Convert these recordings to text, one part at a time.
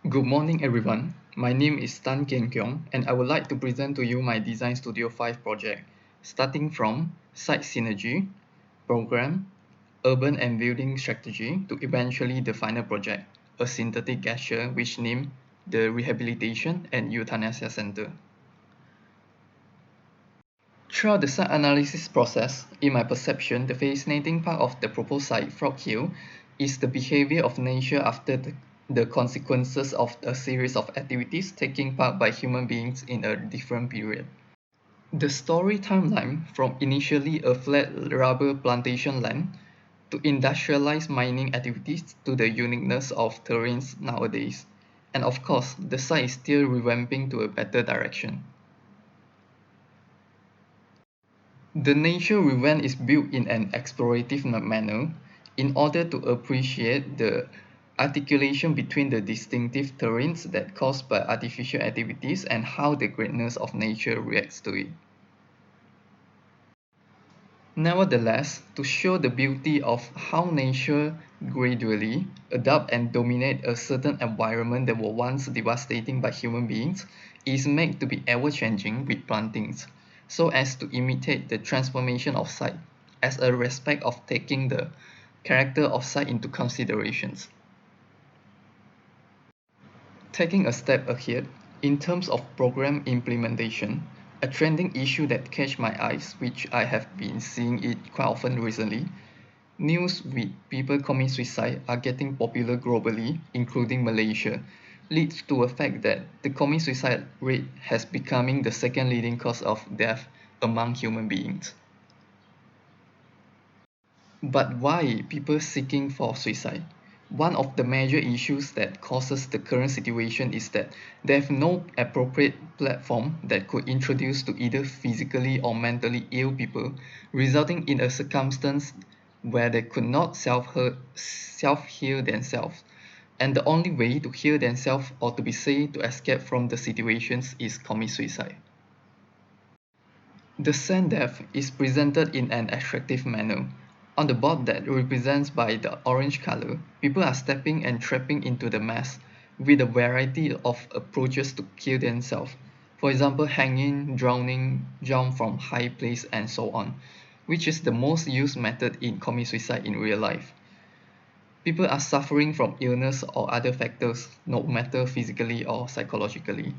Good morning, everyone. My name is Tan Kian Kiong, and I would like to present to you my Design Studio 5 project, starting from site synergy, program, urban and building strategy, to eventually the final project, a synthetic gesture which named the Rehabilitation and Euthanasia Center. Throughout the site analysis process, in my perception, the fascinating part of the proposed site, Frog Hill, is the behavior of nature after the consequences of a series of activities taking part by human beings in a different period. The story timeline from initially a flat rubber plantation land to industrialized mining activities to the uniqueness of terrains nowadays. And of course, the site is still revamping to a better direction. The nature revamp is built in an explorative manner in order to appreciate the articulation between the distinctive terrains that caused by artificial activities and how the greatness of nature reacts to it. Nevertheless, to show the beauty of how nature gradually adapt and dominate a certain environment that was once devastating by human beings is made to be ever-changing with plantings, so as to imitate the transformation of site, as a respect of taking the character of site into considerations. Taking a step ahead, in terms of program implementation, a trending issue that catch my eyes, which I have been seeing it quite often recently, news with people committing suicide are getting popular globally, including Malaysia, leads to a fact that the commit suicide rate has becoming the second leading cause of death among human beings. But why people seeking for suicide? One of the major issues that causes the current situation is that there is no appropriate platform that could introduce to either physically or mentally ill people, resulting in a circumstance where they could not self-heal themselves. And the only way to heal themselves or to be safe to escape from the situations is commit suicide. The sand depth is presented in an attractive manner. On the board that represents by the orange color, people are stepping and trapping into the mass with a variety of approaches to kill themselves. For example, hanging, drowning, jump from high place, and so on, which is the most used method in commit suicide in real life. People are suffering from illness or other factors, no matter physically or psychologically.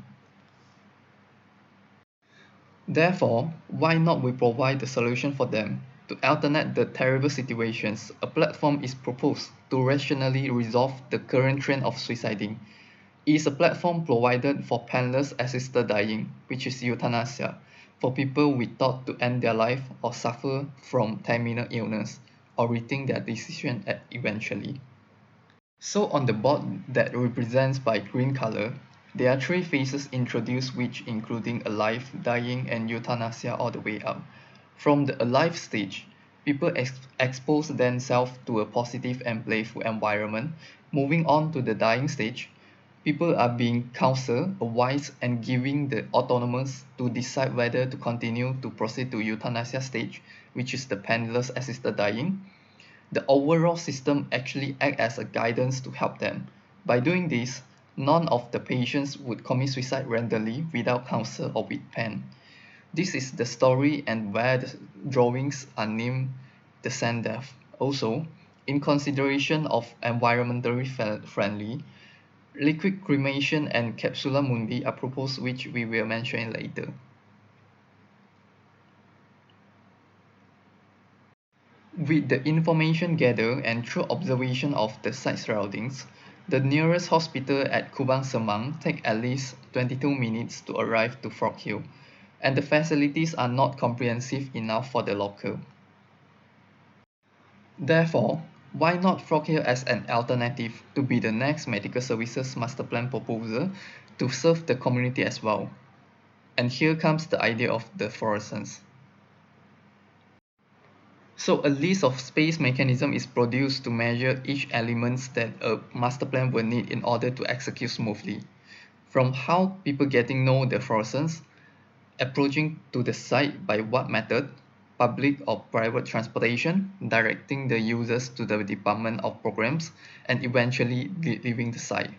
Therefore, why not we provide the solution for them? To alternate the terrible situations, a platform is proposed to rationally resolve the current trend of suiciding. It is a platform provided for painless assisted dying, which is euthanasia, for people with thought to end their life or suffer from terminal illness, or rethink their decision eventually. So on the board that represents by green color, there are three phases introduced which including alive, dying and euthanasia all the way up. From the alive stage, people expose themselves to a positive and playful environment. Moving on to the dying stage, people are being counseled, advised and giving the autonomous to decide whether to continue to proceed to euthanasia stage, which is the painless assisted dying. The overall system actually acts as a guidance to help them. By doing this, none of the patients would commit suicide randomly without counsel or with pain. This is the story and where the drawings are named the sand death. Also, in consideration of environmentally friendly, liquid cremation and capsula mundi are proposed which we will mention later. With the information gathered and through observation of the site surroundings, the nearest hospital at Kubang Semang take at least 22 minutes to arrive to Frog Hill, and the facilities are not comprehensive enough for the local. Therefore, why not Frog Hill as an alternative to be the next medical services master plan proposal to serve the community as well? And here comes the idea of the fluorescence. So a list of space mechanism is produced to measure each elements that a master plan will need in order to execute smoothly. From how people getting know the fluorescence, approaching to the site by what method, public or private transportation, directing the users to the department of programs, and eventually leaving the site.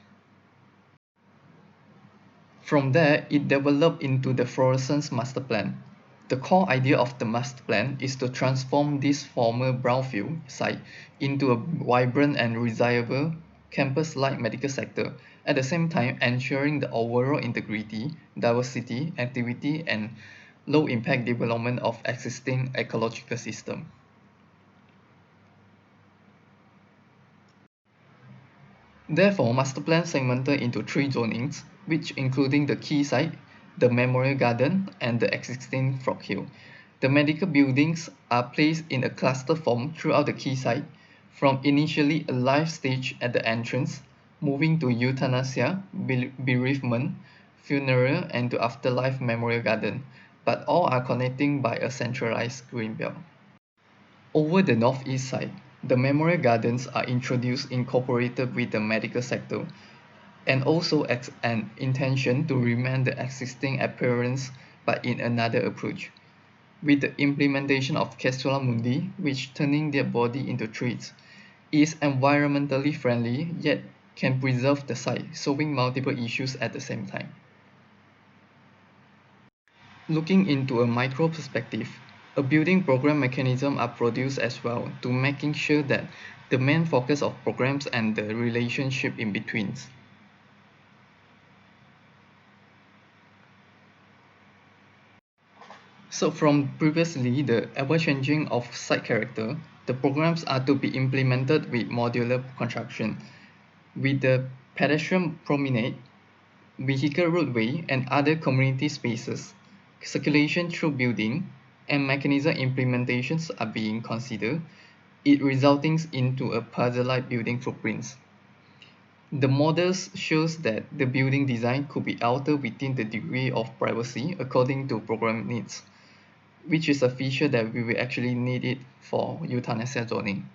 From there, it developed into the fluorescence master plan. The core idea of the master plan is to transform this former brownfield site into a vibrant and desirable campus-like medical sector, at the same time ensuring the overall integrity, diversity, activity, and low-impact development of existing ecological system. Therefore, master plan segmented into three zonings, which including the key site, the memorial garden, and the existing frog hill. The medical buildings are placed in a cluster form throughout the key site, from initially a life stage at the entrance, moving to euthanasia, bereavement, funeral, and to afterlife memorial garden, but all are connecting by a centralized green belt. Over the northeast side, the memorial gardens are incorporated with the medical sector, and also an intention to remain the existing appearance but in another approach. With the implementation of Castola Mundi, which turning their body into trees, is environmentally friendly yet can preserve the site, solving multiple issues at the same time. Looking into a micro perspective, a building program mechanism are produced as well to making sure that the main focus of programs and the relationship in between. So from previously the ever-changing of site character, the programs are to be implemented with modular construction, with the pedestrian promenade, vehicle roadway, and other community spaces. Circulation through building and mechanism implementations are being considered, it resulting into a puzzle-like building footprints. The models shows that the building design could be altered within the degree of privacy according to program needs, which is a feature that we will actually need it for euthanasia zoning.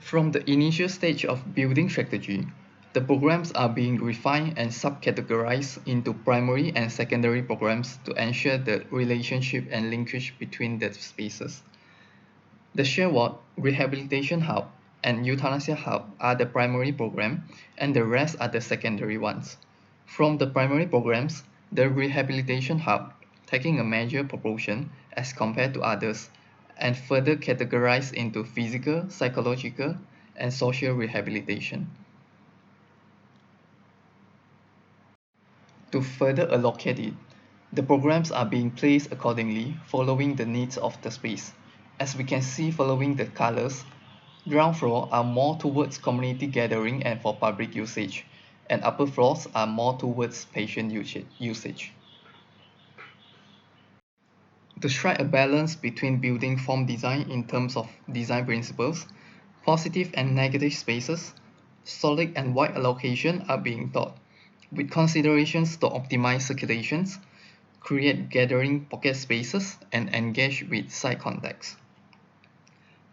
From the initial stage of building strategy, the programs are being refined and subcategorized into primary and secondary programs to ensure the relationship and linkage between the spaces. The Shared Ward, Rehabilitation Hub, and Euthanasia Hub are the primary program, and the rest are the secondary ones. From the primary programs, the Rehabilitation Hub taking a major proportion as compared to others, and further categorized into physical, psychological, and social rehabilitation. To further allocate it, the programs are being placed accordingly following the needs of the space. As we can see following the colors, ground floor are more towards community gathering and for public usage, and upper floors are more towards patient usage. To strike a balance between building form design in terms of design principles, positive and negative spaces, solid and void allocation are being thought, with considerations to optimize circulations, create gathering pocket spaces, and engage with site contacts.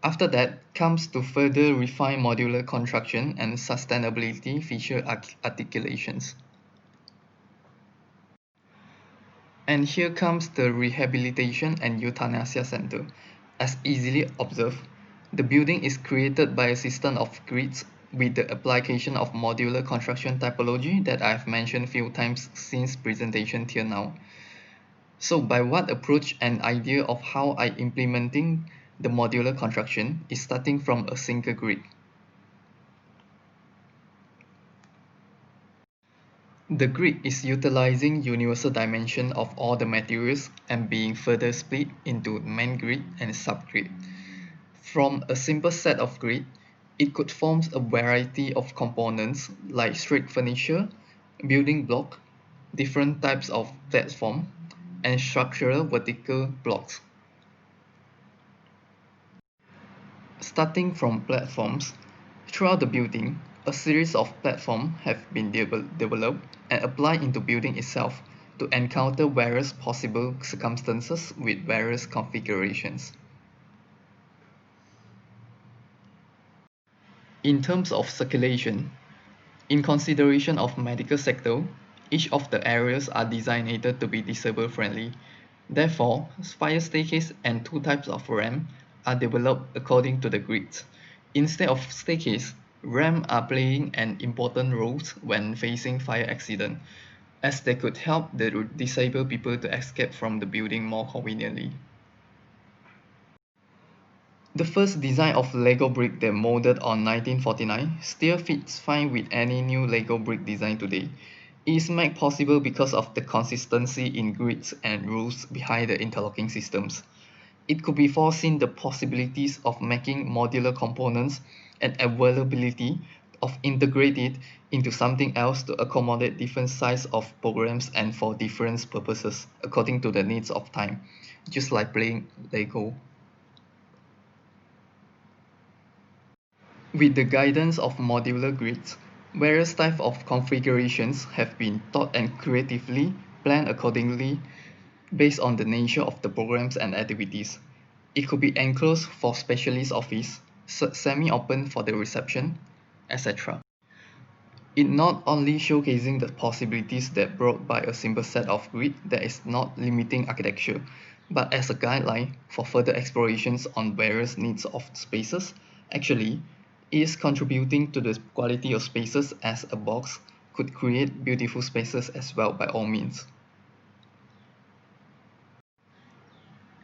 After that comes to further refine modular construction and sustainability feature articulations. And here comes the Rehabilitation and Euthanasia Center. As easily observed, the building is created by a system of grids with the application of modular construction typology that I've mentioned few times since presentation till now. So by what approach and idea of how I implementing the modular construction is starting from a single grid. The grid is utilizing universal dimension of all the materials and being further split into main grid and subgrid. From a simple set of grid, it could form a variety of components like straight furniture, building block, different types of platform, and structural vertical blocks. Starting from platforms, throughout the building, a series of platforms have been developed and applied into building itself to encounter various possible circumstances with various configurations. In terms of circulation, in consideration of medical sector, each of the areas are designated to be disabled friendly. Therefore, fire staircase and two types of ramp are developed according to the grids. Instead of staircase, Ramps are playing an important role when facing fire accident, as they could help the disabled people to escape from the building more conveniently. The first design of Lego brick that molded on 1949 still fits fine with any new Lego brick design today. It is made possible because of the consistency in grids and rules behind the interlocking systems. It could be foreseen the possibilities of making modular components and availability of integrate it into something else to accommodate different size of programs and for different purposes according to the needs of time, just like playing Lego. With the guidance of modular grids, various types of configurations have been thought and creatively planned accordingly based on the nature of the programs and activities. It could be enclosed for specialist office, semi-open for the reception, etc. It not only showcasing the possibilities that brought by a simple set of grid that is not limiting architecture, but as a guideline for further explorations on various needs of spaces, actually is contributing to the quality of spaces as a box could create beautiful spaces as well by all means.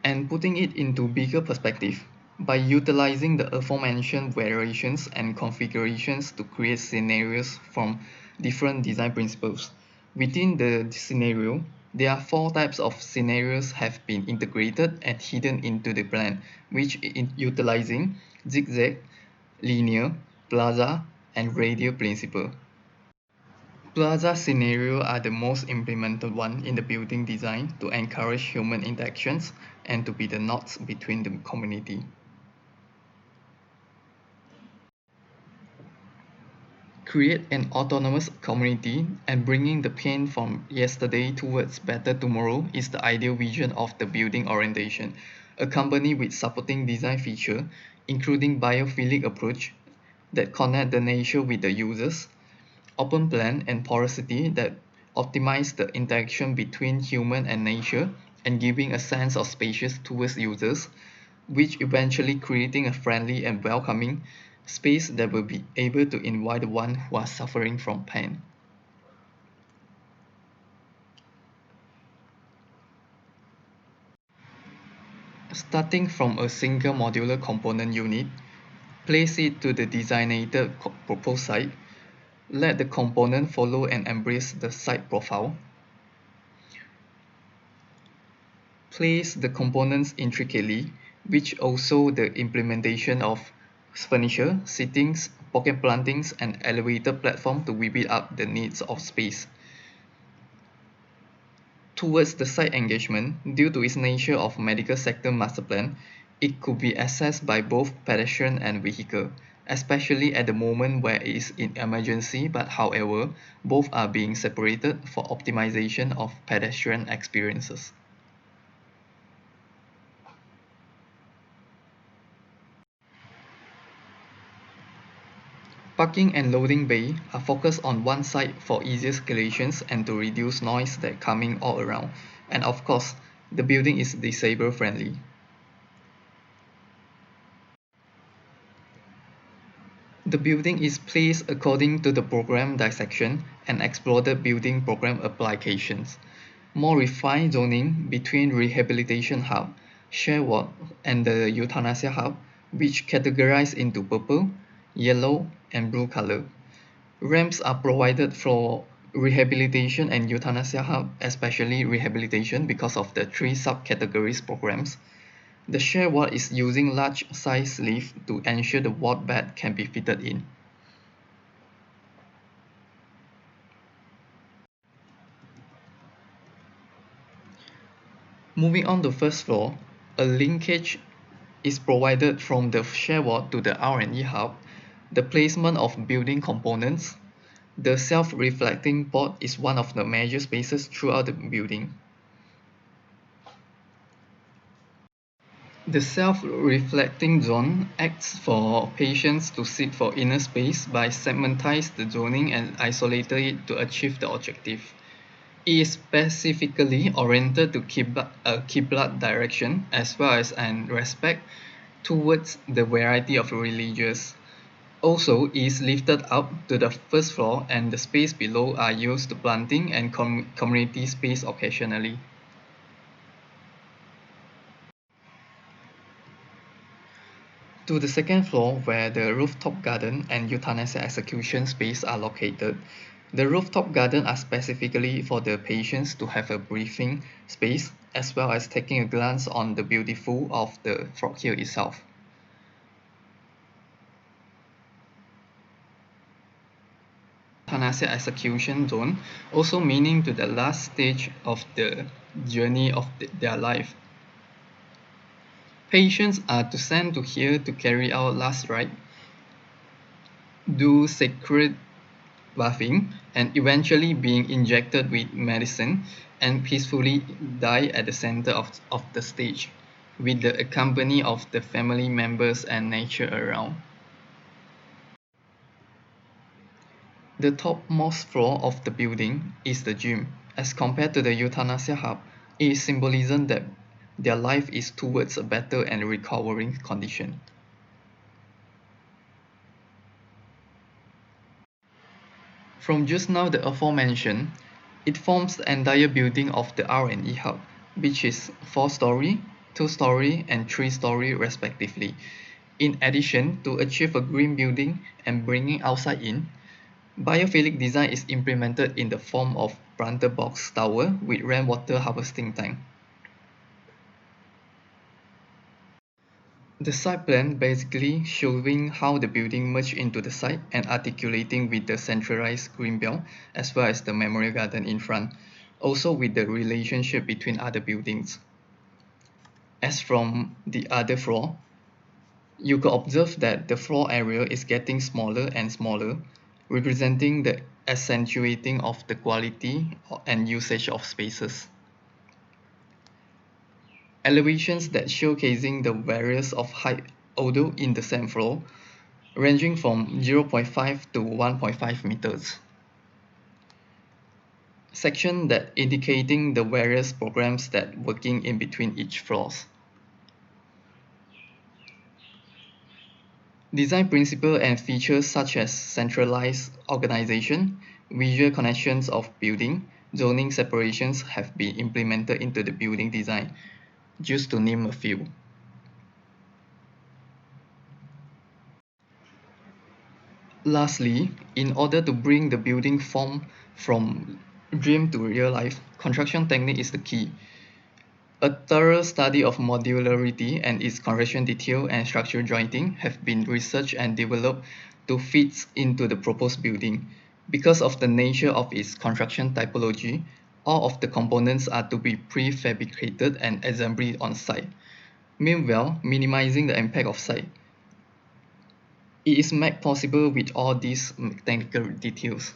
And putting it into bigger perspective, by utilizing the aforementioned variations and configurations to create scenarios from different design principles. Within the scenario, there are four types of scenarios have been integrated and hidden into the plan, which in utilizing zigzag, linear, plaza, and radial principle. Plaza scenarios are the most implemented one in the building design to encourage human interactions and to be the knots between the community. Create an autonomous community and bringing the pain from yesterday towards better tomorrow is the ideal vision of the building orientation. A company with supporting design feature, including biophilic approach that connect the nature with the users, open plan and porosity that optimize the interaction between human and nature and giving a sense of spacious towards users, which eventually creating a friendly and welcoming space that will be able to invite the one who are suffering from pain. Starting from a single modular component unit, place it to the designated proposed site. Let the component follow and embrace the site profile. Place the components intricately, which also the implementation of furniture, sittings, pocket plantings, and elevator platform to weave it up the needs of space. Towards the site engagement, due to its nature of medical sector master plan, it could be accessed by both pedestrian and vehicle, especially at the moment where it is in emergency, but however, both are being separated for optimization of pedestrian experiences. Parking and loading bay are focused on one side for easier circulations and to reduce noise that coming all around. And of course, the building is disabled friendly. The building is placed according to the program dissection and exploded building program applications. More refined zoning between Rehabilitation Hub, Share Ward, and the Euthanasia Hub, which categorize into purple, yellow, and blue color. Ramps are provided for Rehabilitation and Euthanasia Hub, especially Rehabilitation because of the three subcategories programs. The share ward is using large size lift to ensure the ward bed can be fitted in. Moving on to first floor, a linkage is provided from the share ward to the R&E hub, the placement of building components. The self-reflecting board is one of the major spaces throughout the building. The self-reflecting zone acts for patients to seek for inner space by segmentize the zoning and isolated it to achieve the objective. It is specifically oriented to Qibla direction as well as an respect towards the variety of religions. Also is lifted up to the first floor and the space below are used to planting and community space occasionally. To the second floor where the rooftop garden and euthanasia execution space are located. The rooftop garden are specifically for the patients to have a breathing space as well as taking a glance on the beautiful of the frog hill itself. Euthanasia execution zone also meaning to the last stage of the journey of their life. Patients are to sent to here to carry out last rite, do sacred bathing, and eventually being injected with medicine and peacefully die at the center of the stage with the accompany of the family members and nature around. The topmost floor of the building is the gym. As compared to the euthanasia hub, it is symbolism that their life is towards a better and recovering condition. From just now the aforementioned, it forms the entire building of the R&E hub, which is 4-story, 2-story, and 3-story respectively. In addition, to achieve a green building and bringing outside in, biophilic design is implemented in the form of planter box tower with rainwater harvesting tank. The site plan basically showing how the building merged into the site and articulating with the centralized green belt as well as the memorial garden in front, also with the relationship between other buildings. As from the other floor, you could observe that the floor area is getting smaller and smaller, representing the accentuating of the quality and usage of spaces. Elevations that showcasing the various of height although in the same floor, ranging from 0.5 to 1.5 meters. Section that indicating the various programs that working in between each floors. Design principle and features such as centralized organization, visual connections of building, zoning separations have been implemented into the building design, just to name a few. Lastly, in order to bring the building form from dream to real life, construction technique is the key. A thorough study of modularity and its construction detail and structural jointing have been researched and developed to fit into the proposed building. Because of the nature of its construction typology, all of the components are to be prefabricated and assembled on site. Meanwhile, minimizing the impact of site. It is made possible with all these technical details.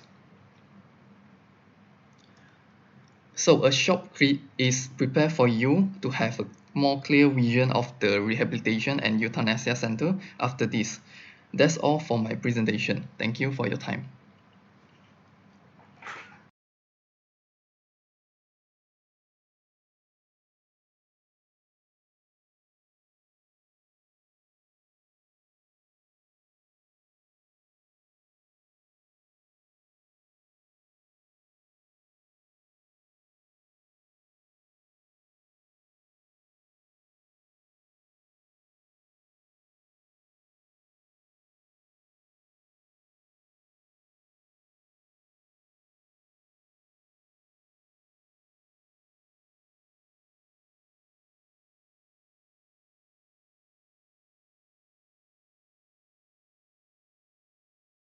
So a short clip is prepared for you to have a more clear vision of the Rehabilitation and Euthanasia Center after this. That's all for my presentation. Thank you for your time.